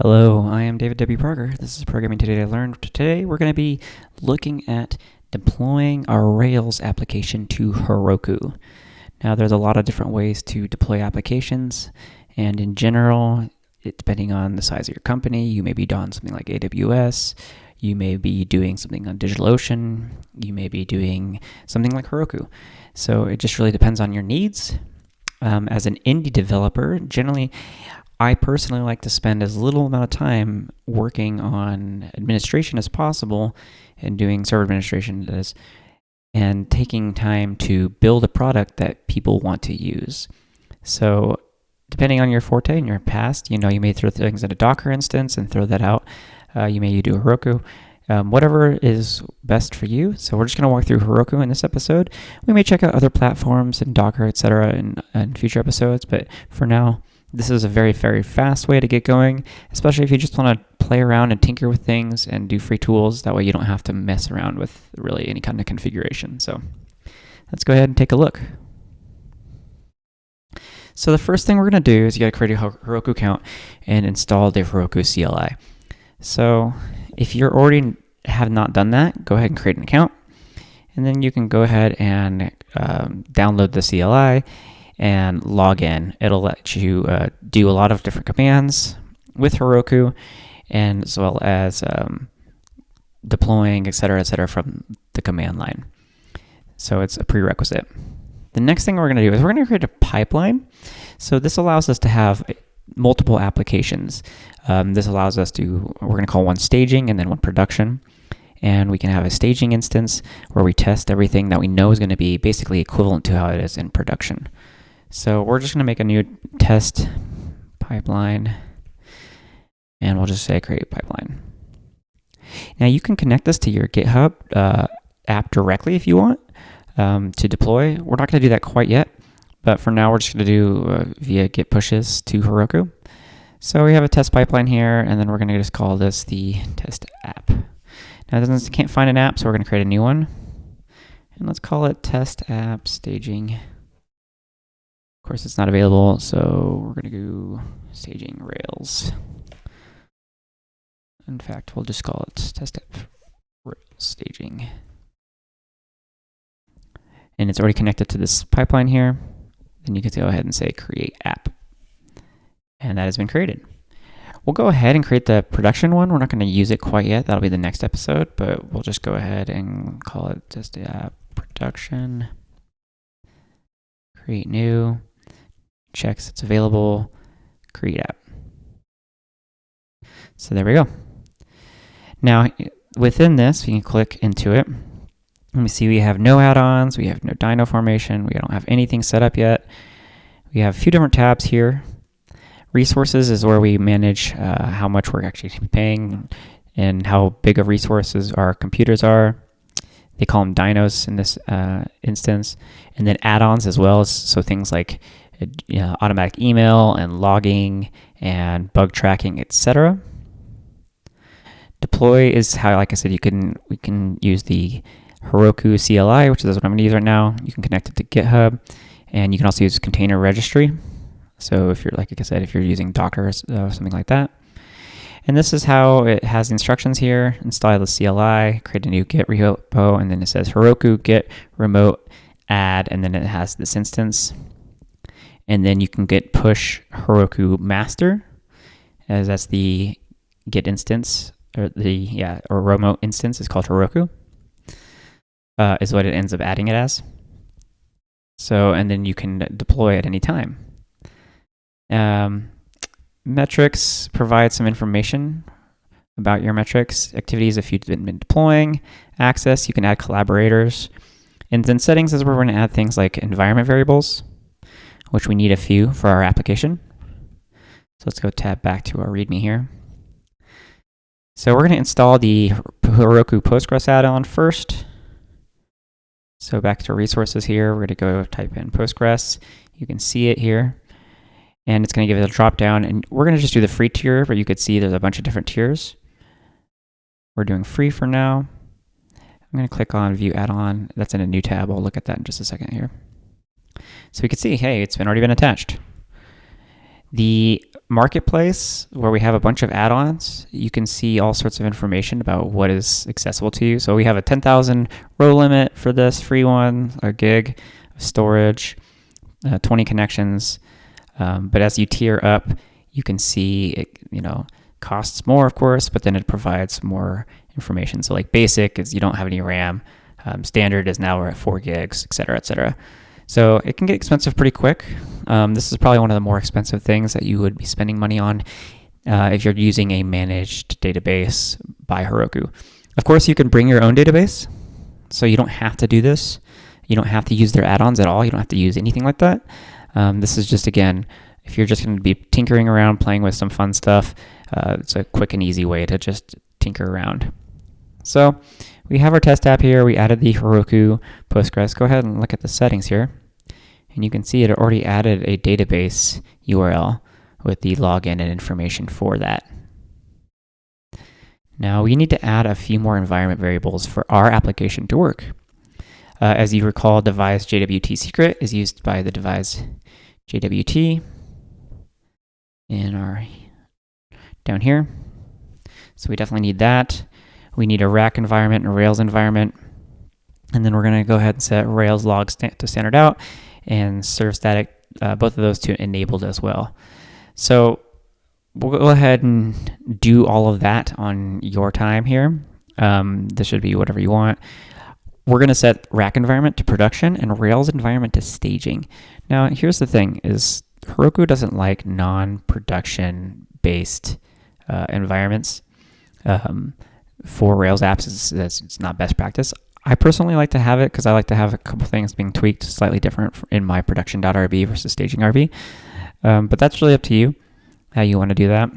Hello, I am David W. Parker. This is Programming Today I Learned. Today we're going to be looking at deploying our Rails application to Heroku. Now there's a lot of different ways to deploy applications, and in general, depending on the size of your company, you may be doing something like AWS, you may be doing something on DigitalOcean, you may be doing something like Heroku. So it just really depends on your needs. As an indie developer, generally, I personally like to spend as little amount of time working on administration as possible and doing server administration and taking time to build a product that people want to use. So depending on your forte and your past, you may throw things in a Docker instance and throw that out. You may do a Heroku. Whatever is best for you. So we're just going to walk through Heroku in this episode. We may check out other platforms and Docker, etc. in future episodes, but for now, this is a very, very fast way to get going, especially if you just want to play around and tinker with things and do free tools. That way you don't have to mess around with really any kind of configuration. So let's go ahead and take a look. So the first thing we're going to do is you got to create a Heroku account and install the Heroku CLI. So if you already have not done that, go ahead and create an account. And then you can go ahead and download the CLI and log in. It'll let you do a lot of different commands with Heroku, and as well as deploying, etc., from the command line. So it's a prerequisite. The next thing we're going to do is we're going to create a pipeline. So this allows us to have multiple applications. This allows us to, we're going to call one staging and then one production. And we can have a staging instance where we test everything that we know is going to be basically equivalent to how it is in production. So we're just going to make a new test pipeline, and we'll just say create pipeline. Now you can connect this to your GitHub app directly if you want to deploy. We're not going to do that quite yet, but for now we're just going to do via Git pushes to Heroku. So we have a test pipeline here, and then we're going to just call this the test app. Now it can't find an app, so we're going to create a new one, and let's call it test app staging. Of course, it's not available, so we're going to do staging Rails. In fact, we'll just call it test app Rails staging. And it's already connected to this pipeline here. Then you can go ahead and say create app. And that has been created. We'll go ahead and create the production one. We're not going to use it quite yet. That'll be the next episode, but we'll just go ahead and call it test app production. Create new. Checks it's available, create app. So there we go. Now within this, we can click into it. Let me see, we have no add-ons, we have no dyno formation, we don't have anything set up yet. We have a few different tabs here. Resources is where we manage how much we're actually paying and how big of resources our computers are. They call them dynos in this instance. And then add-ons as well, so things like automatic email and logging and bug tracking, etc. Deploy is how, like I said, we can use the Heroku CLI, which is what I'm going to use right now. You can connect it to GitHub, and you can also use container registry. So if you're, like I said, if you're using Docker or something like that. And this is how it has the instructions here. Install the CLI, create a new Git repo, and then it says Heroku Git remote add, and then it has this instance. And then you can git push Heroku master, as that's the Git instance, or remote instance is called Heroku, is what it ends up adding it as. So, and then you can deploy at any time. Metrics provide some information about your metrics. Activities, if you've been deploying. Access, you can add collaborators. And then settings is where we're going to add things like environment variables, which we need a few for our application. So let's go tab back to our README here. So we're going to install the Heroku Postgres add-on first. So back to resources here, we're going to go type in Postgres. You can see it here. And it's going to give it a drop down. And we're going to just do the free tier, but you could see there's a bunch of different tiers. We're doing free for now. I'm going to click on View Add-on. That's in a new tab. We'll look at that in just a second here. So we can see, hey, it's already been attached. The marketplace, where we have a bunch of add-ons, you can see all sorts of information about what is accessible to you. So we have a 10,000 row limit for this free one, a gig of storage, 20 connections. But as you tier up, you can see it, costs more, of course, but then it provides more information. So like basic is you don't have any RAM. Standard is now we're at 4 gigs, et cetera, et cetera. So it can get expensive pretty quick. This is probably one of the more expensive things that you would be spending money on if you're using a managed database by Heroku. Of course, you can bring your own database, so you don't have to do this. You don't have to use their add-ons at all. You don't have to use anything like that. This is just, again, if you're just going to be tinkering around, playing with some fun stuff, it's a quick and easy way to just tinker around. So we have our test app here. We added the Heroku Postgres. Go ahead and look at the settings here. And you can see it already added a database URL with the login and information for that. Now we need to add a few more environment variables for our application to work. As you recall, devise JWT secret is used by the devise JWT in our down here. So we definitely need that. We need a rack environment and a Rails environment. And then we're going to go ahead and set Rails logs to standard out and serve static, both of those to enabled as well. So we'll go ahead and do all of that on your time here. This should be whatever you want. We're going to set rack environment to production and Rails environment to staging. Now, here's the thing is Heroku doesn't like non-production based environments. For Rails apps, it's not best practice. I personally like to have it because I like to have a couple things being tweaked slightly different in my production.rb versus staging.rb. But that's really up to you, how you want to do that.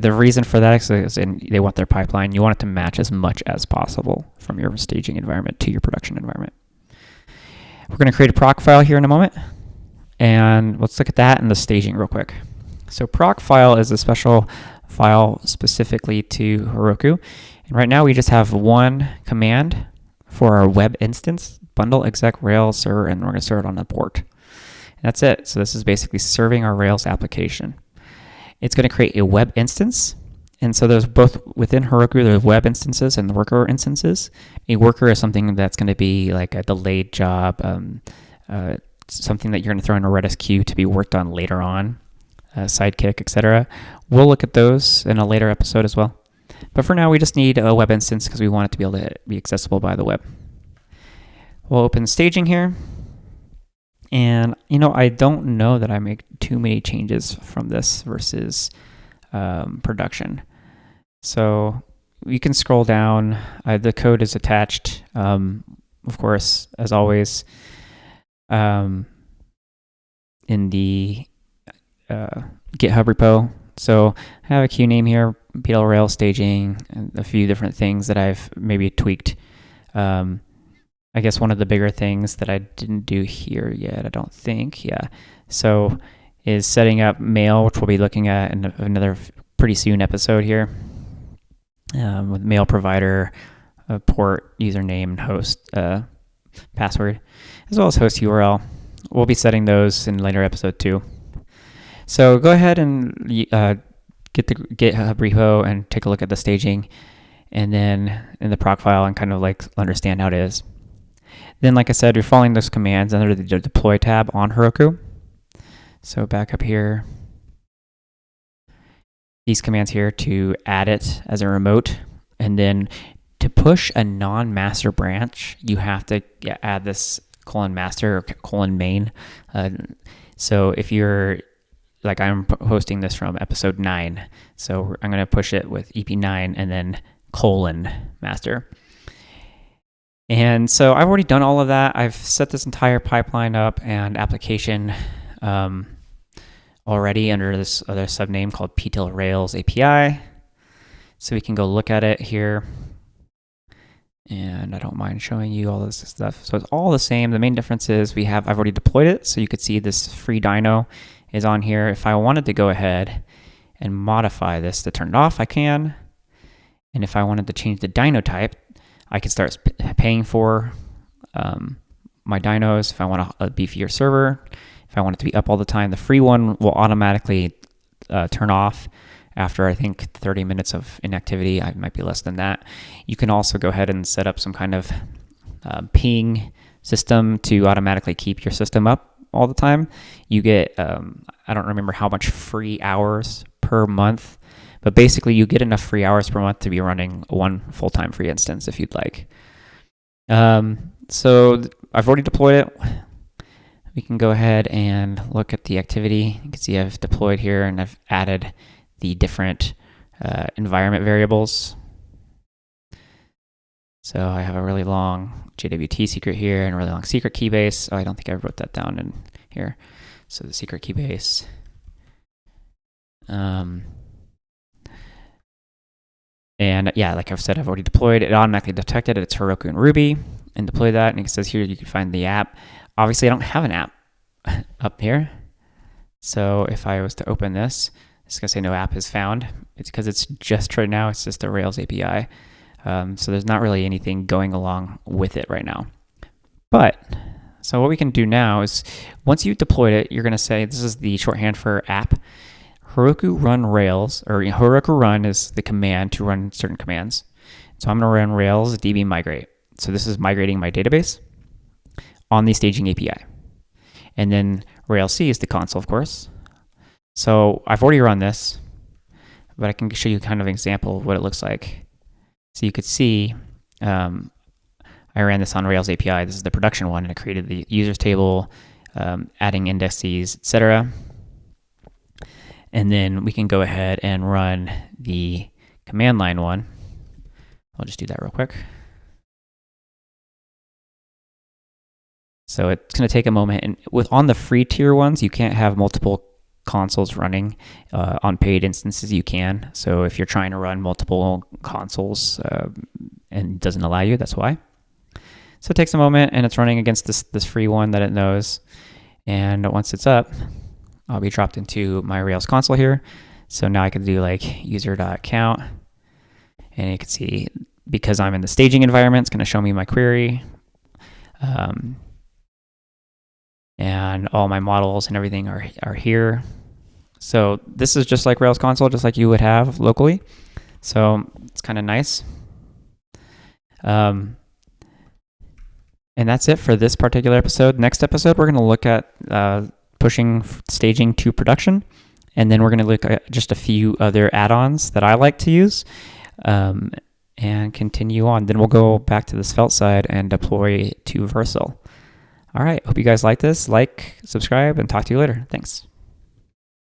The reason for that is they want their pipeline. You want it to match as much as possible from your staging environment to your production environment. We're going to create a Procfile here in a moment. And let's look at that and the staging real quick. So Procfile is a special file specifically to Heroku. And right now we just have one command for our web instance, bundle exec Rails server, and we're going to serve it on a port. And that's it. So this is basically serving our Rails application. It's going to create a web instance. And so there's both within Heroku, there's web instances and the worker instances. A worker is something that's going to be like a delayed job, something that you're going to throw in a Redis queue to be worked on later on, Sidekick, etc. We'll look at those in a later episode as well. But for now, we just need a web instance because we want it to be able to be accessible by the web. We'll open staging here. And, I don't know that I make too many changes from this versus production. So you can scroll down. The code is attached, of course, as always, in the GitHub repo. So I have a queue name here, PL Rails staging, and a few different things that I've maybe tweaked. I guess one of the bigger things that I didn't do here yet, I don't think, so is setting up mail, which we'll be looking at in another pretty soon episode here, with mail provider, port, username, and host password, as well as host URL. We'll be setting those in later episode too. So go ahead and get the GitHub repo and take a look at the staging, and then in the Procfile and kind of like understand how it is. Then, like I said, you're following those commands under the deploy tab on Heroku. So back up here, these commands here to add it as a remote, and then to push a non-master branch, you have to add this :master or :main. So if you're like I'm hosting this from episode 9, so I'm going to push it with EP9 and then :master. And so I've already done all of that. I've set this entire pipeline up and application already under this other subname called PTIL Rails API. So we can go look at it here. And I don't mind showing you all this stuff. So it's all the same. The main difference is I've already deployed it. So you could see this free dyno is on here. If I wanted to go ahead and modify this to turn it off, I can. And if I wanted to change the dyno type, I can start paying for my dynos. If I want a beefier server, if I want it to be up all the time, the free one will automatically turn off after I think 30 minutes of inactivity. I might be less than that. You can also go ahead and set up some kind of ping system to automatically keep your system up all the time. You get, I don't remember how much free hours per month, but basically you get enough free hours per month to be running one full-time free instance if you'd like. So I've already deployed it. We can go ahead and look at the activity. You can see I've deployed here and I've added the different environment variables. So I have a really long JWT secret here and a really long secret key base. Oh, I don't think I wrote that down in here. So the secret key base. And yeah, like I've said, I've already deployed. It automatically detected it's Heroku and Ruby and deploy that. And it says here you can find the app. Obviously, I don't have an app up here. So if I was to open this, it's going to say no app is found. It's because it's just right now, it's just a Rails API. So there's not really anything going along with it right now. But, so what we can do now is, once you've deployed it, you're going to say, this is the shorthand for app, Heroku run Rails, or Heroku run is the command to run certain commands. So I'm going to run Rails db migrate. So this is migrating my database on the staging API. And then Rails C is the console, of course. So I've already run this, but I can show you kind of an example of what it looks like. So you could see I ran this on Rails API. This is the production one, and it created the users table, adding indices, etc. And then we can go ahead and run the command line one. I'll just do that real quick. So it's going to take a moment. And on the free tier ones, you can't have multiple consoles running. On paid instances, you can. So if you're trying to run multiple consoles and it doesn't allow you, that's why. So it takes a moment, and it's running against this free one that it knows. And once it's up, I'll be dropped into my Rails console here. So now I can do like user.count, and you can see because I'm in the staging environment, it's going to show me my query. And all my models and everything are here. So this is just like Rails console, just like you would have locally. So it's kind of nice. And that's it for this particular episode. Next episode, we're going to look at pushing staging to production. And then we're going to look at just a few other add-ons that I like to use and continue on. Then we'll go back to the Svelte side and deploy to Vercel. All right. Hope you guys like this. Like, subscribe, and talk to you later. Thanks.